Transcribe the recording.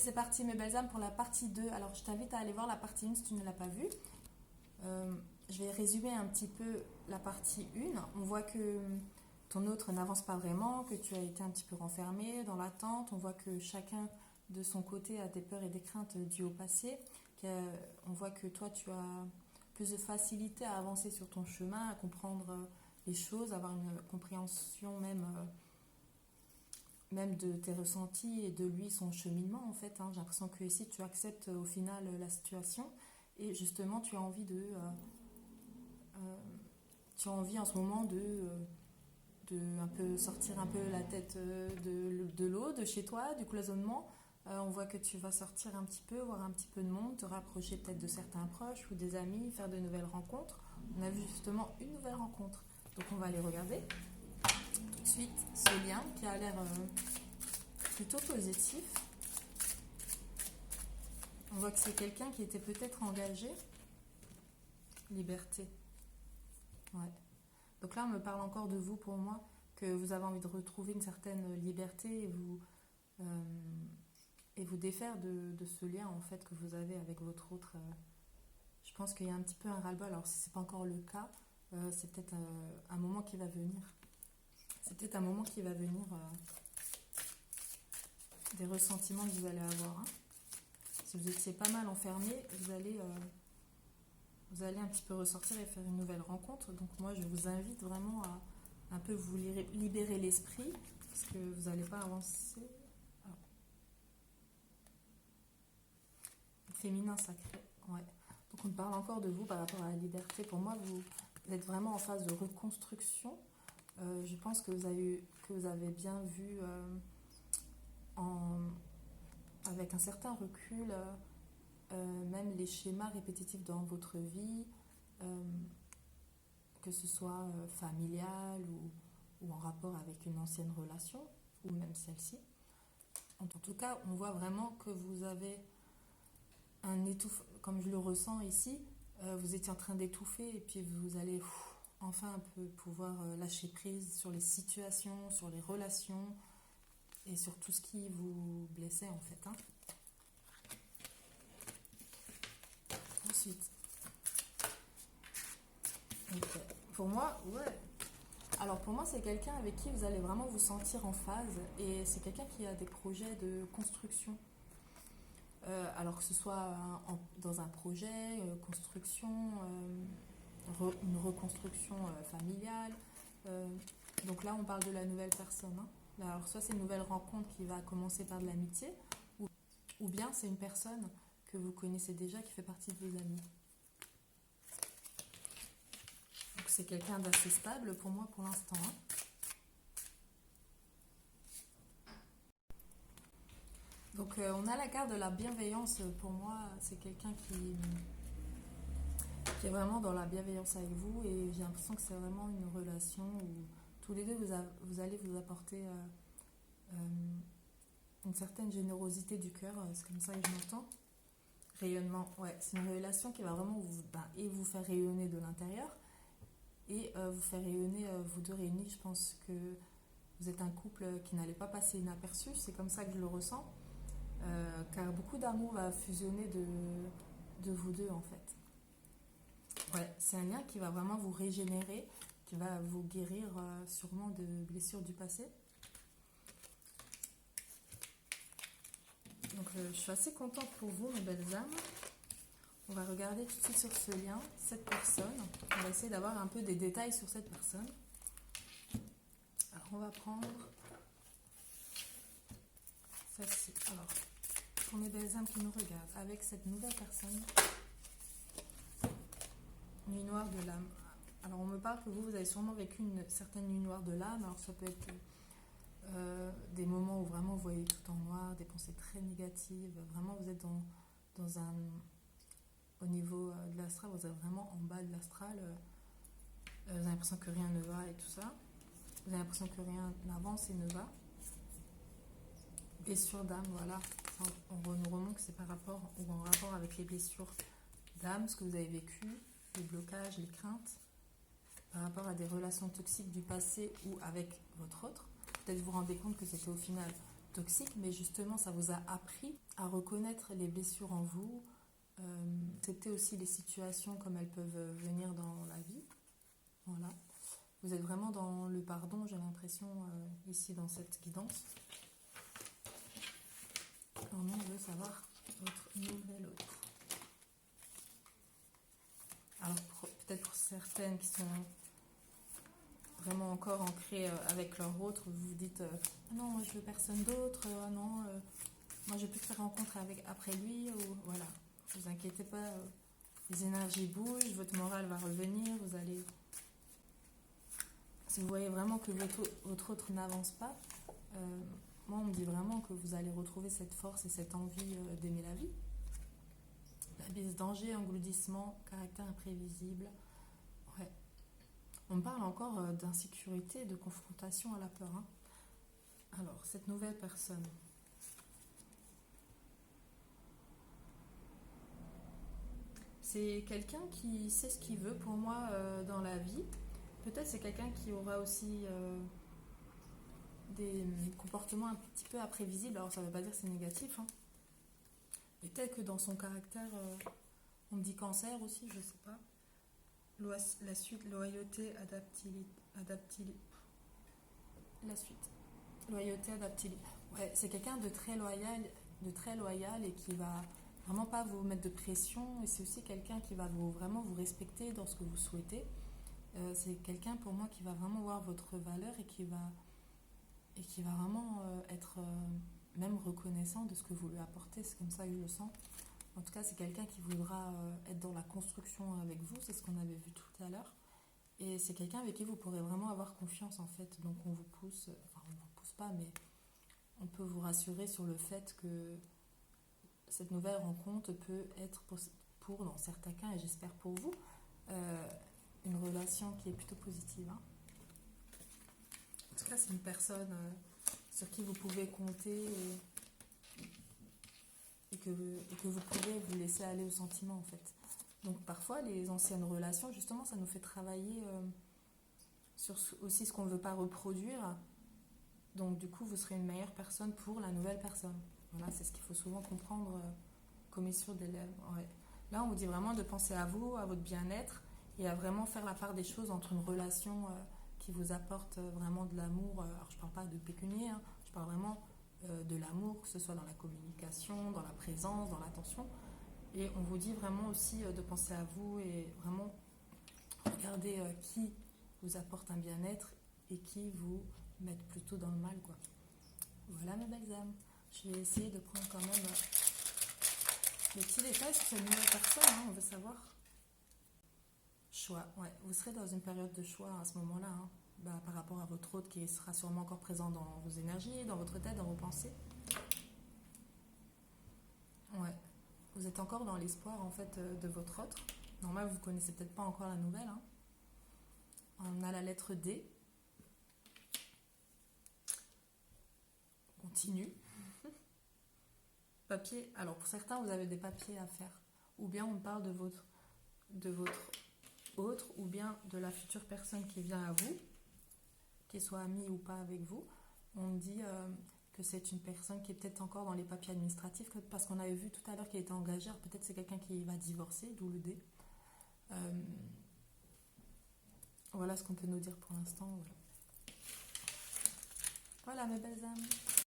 c'est parti mes belles âmes pour la partie 2. Alors je t'invite à aller voir la partie 1 si tu ne l'as pas vue. Je vais résumer un petit peu la partie 1. On voit que ton autre n'avance pas vraiment, que tu as été un petit peu renfermé dans l'attente. On voit que chacun de son côté a des peurs et des craintes dues au passé. On voit que toi tu as plus de facilité à avancer sur ton chemin, à comprendre les choses, avoir une compréhension même de tes ressentis et de lui, son cheminement en fait. J'ai l'impression que ici tu acceptes au final la situation et justement tu as envie tu as envie en ce moment de un peu sortir un peu la tête de l'eau, de chez toi, du cloisonnement. On voit que tu vas sortir un petit peu, voir un petit peu de monde, te rapprocher peut-être de certains proches ou des amis, faire de nouvelles rencontres. On a vu justement une nouvelle rencontre, donc on va aller regarder tout de suite ce lien qui a l'air plutôt positif. On voit que c'est quelqu'un qui était peut-être engagé. Liberté. Ouais. Donc là, on me parle encore de vous pour moi, que vous avez envie de retrouver une certaine liberté et vous défaire de ce lien en fait que vous avez avec votre autre. Je pense qu'il y a un petit peu un ras-le-bol. Alors si c'est pas encore le cas, c'est peut-être un moment qui va venir. C'est peut-être un moment qui va venir des ressentiments que vous allez avoir. Si vous étiez pas mal enfermé, vous allez un petit peu ressortir et faire une nouvelle rencontre. Donc moi, je vous invite vraiment à un peu vous libérer l'esprit parce que vous n'allez pas avancer. Alors, féminin sacré, ouais. Donc on parle encore de vous par rapport à la liberté. Pour moi, vous êtes vraiment en phase de reconstruction. Je pense que vous avez bien vu avec un certain recul même les schémas répétitifs dans votre vie, que ce soit familial ou en rapport avec une ancienne relation, ou même celle-ci. En tout cas, on voit vraiment que vous avez un étouffement, comme je le ressens ici, vous étiez en train d'étouffer et puis vous allez enfin un peu pouvoir lâcher prise sur les situations, sur les relations et sur tout ce qui vous blessait en fait. Ensuite, okay. Pour moi, ouais. Alors pour moi, c'est quelqu'un avec qui vous allez vraiment vous sentir en phase et c'est quelqu'un qui a des projets de construction. Alors que ce soit dans un projet, construction, une reconstruction familiale. Donc là, on parle de la nouvelle personne. Alors soit c'est une nouvelle rencontre qui va commencer par de l'amitié ou bien c'est une personne que vous connaissez déjà qui fait partie de vos amis. Donc c'est quelqu'un d'assez stable pour moi pour l'instant. Donc on a la carte de la bienveillance. Pour moi, c'est quelqu'un qui est vraiment dans la bienveillance avec vous et j'ai l'impression que c'est vraiment une relation où tous les deux vous allez vous apporter une certaine générosité du cœur, c'est comme ça que je m'entends. Rayonnement, ouais, c'est une relation qui va vraiment vous faire rayonner de l'intérieur et vous faire rayonner, vous deux réunis. Je pense que vous êtes un couple qui n'allait pas passer inaperçu, c'est comme ça que je le ressens, car beaucoup d'amour va fusionner de vous deux en fait. Ouais, c'est un lien qui va vraiment vous régénérer, qui va vous guérir sûrement de blessures du passé. Donc je suis assez contente pour vous, mes belles âmes. On va regarder tout de suite sur ce lien, cette personne. On va essayer d'avoir un peu des détails sur cette personne. Alors on va prendre celle-ci. Alors, pour mes belles âmes qui nous regardent, avec cette nouvelle personne, nuit noire de l'âme. Alors on me parle que vous avez sûrement vécu une certaine nuit noire de l'âme. Alors ça peut être des moments où vraiment vous voyez tout en noir, des pensées très négatives. Vraiment vous êtes dans un... Au niveau de l'astral, vous êtes vraiment en bas de l'astral. Vous avez l'impression que rien ne va et tout ça. Vous avez l'impression que rien n'avance et ne va. Blessures d'âme, voilà. On nous remonte que c'est par rapport ou en rapport avec les blessures d'âme, ce que vous avez vécu, les blocages, les craintes, par rapport à des relations toxiques du passé ou avec votre autre. Peut-être vous vous rendez compte que c'était au final toxique, mais justement, ça vous a appris à reconnaître les blessures en vous, accepter aussi les situations comme elles peuvent venir dans la vie. Voilà. Vous êtes vraiment dans le pardon, j'ai l'impression, ici dans cette guidance. Maintenant, on veut savoir votre nouvelle autre. Alors, peut-être pour certaines qui sont vraiment encore ancrées avec leur autre, vous vous dites ah non, moi je veux personne d'autre, ah non, moi je veux plus faire rencontre après lui, ou voilà. Ne vous inquiétez pas, les énergies bougent, votre morale va revenir, vous allez. Si vous voyez vraiment que votre autre n'avance pas, moi on me dit vraiment que vous allez retrouver cette force et cette envie d'aimer la vie. L'abysse, danger, engloutissement, caractère imprévisible. Ouais. On me parle encore d'insécurité, de confrontation à la peur. Hein. Alors, cette nouvelle personne. C'est quelqu'un qui sait ce qu'il veut pour moi dans la vie. Peut-être c'est quelqu'un qui aura aussi des comportements un petit peu imprévisibles. Alors, ça ne veut pas dire que c'est négatif. Hein. Peut-être que dans son caractère, on me dit cancer aussi, je ne sais pas. La suite, loyauté, adaptilité. La suite, loyauté, adaptilité. Ouais, c'est quelqu'un de très loyal et qui va vraiment pas vous mettre de pression. Et c'est aussi quelqu'un qui va vraiment vous respecter dans ce que vous souhaitez. C'est quelqu'un pour moi qui va vraiment voir votre valeur et qui va vraiment être même reconnaissant de ce que vous lui apportez. C'est comme ça que je le sens. En tout cas, c'est quelqu'un qui voudra être dans la construction avec vous. C'est ce qu'on avait vu tout à l'heure. Et c'est quelqu'un avec qui vous pourrez vraiment avoir confiance en fait. Donc on vous pousse, enfin on ne vous pousse pas, mais on peut vous rassurer sur le fait que cette nouvelle rencontre peut être pour dans certains cas, et j'espère pour vous, une relation qui est plutôt positive. Hein. En tout cas, c'est une personne sur qui vous pouvez compter et que vous pouvez vous laisser aller au sentiment en fait. Donc parfois, les anciennes relations, justement, ça nous fait travailler sur aussi ce qu'on ne veut pas reproduire. Donc du coup, vous serez une meilleure personne pour la nouvelle personne. Voilà, c'est ce qu'il faut souvent comprendre comme issue des lèvres. Ouais. Là, on vous dit vraiment de penser à vous, à votre bien-être et à vraiment faire la part des choses entre une relation qui vous apporte vraiment de l'amour. Alors, je ne parle pas de pécunier, hein, je parle vraiment de l'amour, que ce soit dans la communication, dans la présence, dans l'attention. Et on vous dit vraiment aussi de penser à vous et vraiment regarder qui vous apporte un bien-être et qui vous met plutôt dans le mal, quoi. Voilà mes belles âmes. Je vais essayer de prendre quand même des petits détails sur cette nouvelle personne, hein, on veut savoir. Choix, ouais. Vous serez dans une période de choix à ce moment-là, hein, par rapport à votre autre qui sera sûrement encore présent dans vos énergies, dans votre tête, dans vos pensées. Ouais. Vous êtes encore dans l'espoir en fait de votre autre. Normal, vous ne connaissez peut-être pas encore la nouvelle. Hein. On a la lettre D. Continue. Papier. Alors pour certains, vous avez des papiers à faire. Ou bien on parle de votre autre, ou bien de la future personne qui vient à vous, qu'il soit ami ou pas avec vous. On me dit que c'est une personne qui est peut-être encore dans les papiers administratifs, parce qu'on avait vu tout à l'heure qu'il était engagé. Alors peut-être c'est quelqu'un qui va divorcer, d'où le D. Voilà ce qu'on peut nous dire pour l'instant. Voilà mes belles âmes.